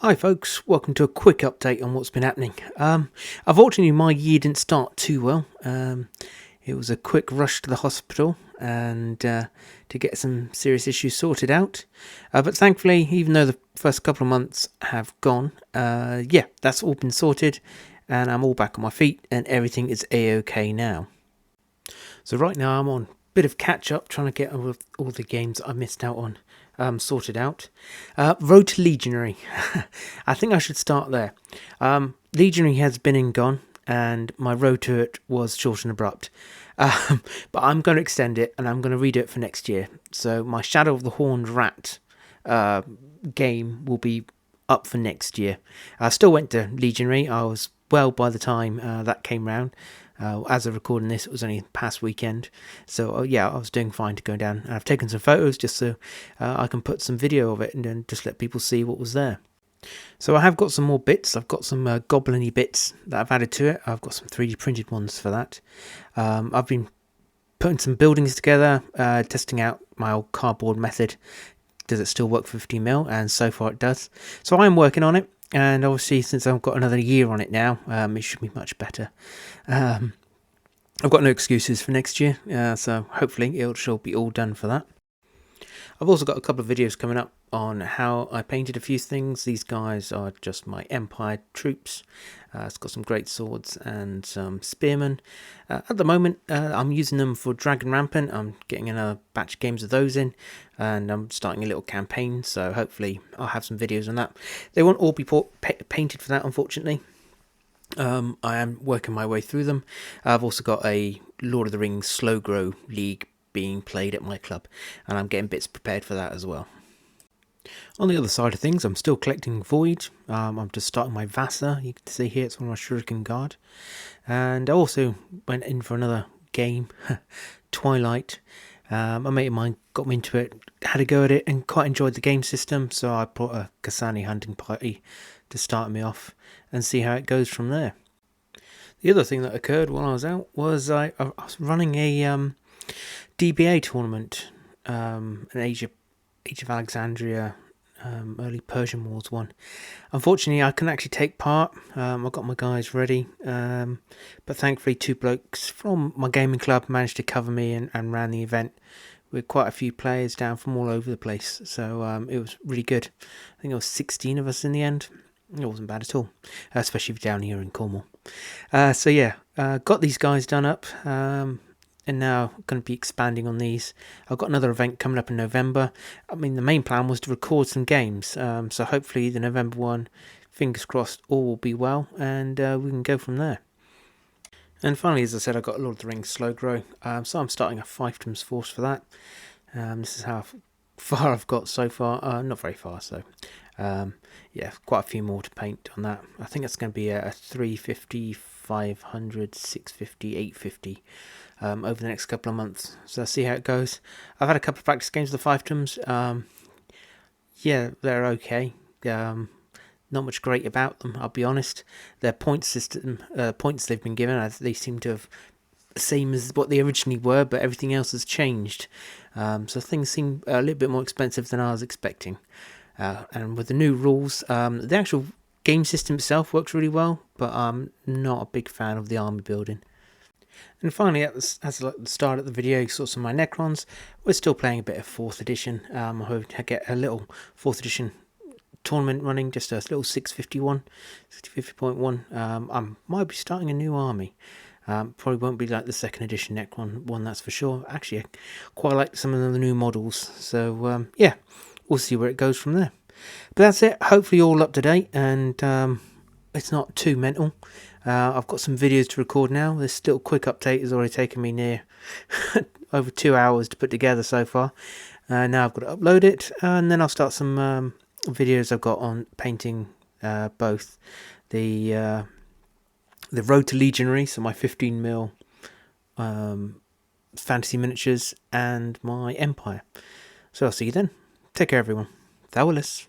Hi folks, welcome to a quick update on what's been happening. Unfortunately my year didn't start too well. It was a quick rush to the hospital and to get some serious issues sorted out. But thankfully, even though the first couple of months have gone, that's all been sorted and I'm all back on my feet and everything is a-okay now. So right now I'm on a bit of catch up, trying to get all the games I missed out on sorted out. Road to Legionary. I think I should start there. Legionary has been and gone, and my road to it was short and abrupt. But I'm going to extend it, and I'm going to redo it for next year. So my Shadow of the Horned Rat game will be up for next year. I still went to Legionary. I was well by the time that came round. As of recording this, it was only past weekend, so I was doing fine to go down. And I've taken some photos just so I can put some video of it and then just let people see what was there. So I have got some more bits. I've got some goblin-y bits that I've added to it. I've got some 3D printed ones for that. I've been putting some buildings together, testing out my old cardboard method. Does it still work for 50mm? And so far it does. So I'm working on it. And obviously, since I've got another year on it now, it should be much better. I've got no excuses for next year, so hopefully it'll be all done for that. I've also got a couple of videos coming up on how I painted a few things. These guys are just my Empire troops. It's got some great swords and some spearmen. At the moment, I'm using them for Dragon Rampant. I'm getting another batch of games of those in, and I'm starting a little campaign, so hopefully I'll have some videos on that. They won't all be painted for that, unfortunately. I am working my way through them. I've also got a Lord of the Rings Slow Grow League being played at my club, and I'm getting bits prepared for that as well. On the other side of things, I'm still collecting Void. I'm just starting my Vasa. You can see here it's on my Shuriken Guard. And I also went in for another game, Twilight. A mate of mine got me into it, had a go at it, and quite enjoyed the game system, so I brought a Kasani hunting party to start me off and see how it goes from there. The other thing that occurred while I was out was I was running a DBA tournament, an Age of Alexandria, early Persian Wars one. Unfortunately, I couldn't actually take part. I got my guys ready, but thankfully 2 blokes from my gaming club managed to cover me and ran the event with quite a few players down from all over the place. So it was really good. I think it was 16 of us in the end. It wasn't bad at all, especially down here in Cornwall. Got these guys done up. And now I'm going to be expanding on these. I've got another event coming up in November. I mean, the main plan was to record some games. So hopefully the November one, fingers crossed, all will be well. And we can go from there. And finally, as I said, I've got Lord of the Rings Slow Grow. So I'm starting a Fiefdoms force for that. This is how far I've got so far. Not very far, so... quite a few more to paint on that. I think it's going to be a 350, 500, 650, 850 over the next couple of months. So I'll see how it goes. I've had a couple of practice games with the Fiefdoms. They're okay. Not much great about them, I'll be honest. Their point system, points they've been given, they seem to have the same as what they originally were, but everything else has changed. So things seem a little bit more expensive than I was expecting. And with the new rules, the actual game system itself works really well, but I'm not a big fan of the army building. And finally, as at the start of the video, you saw some of my Necrons. We're still playing a bit of 4th edition. I hope to get a little 4th edition tournament running, just a little 650.1. I might be starting a new army. Probably won't be like the 2nd edition Necron one, that's for sure. Actually, I quite like some of the new models. So, we'll see where it goes from there. But that's it. Hopefully all up to date and it's not too mental. I've got some videos to record now. This still quick update has already taken me near over 2 hours to put together so far. Now I've got to upload it and then I'll start some videos I've got on painting both the Road to Legionary, so my 15mm fantasy miniatures, and my Empire. So I'll see you then. Take care, everyone. Thou Willis.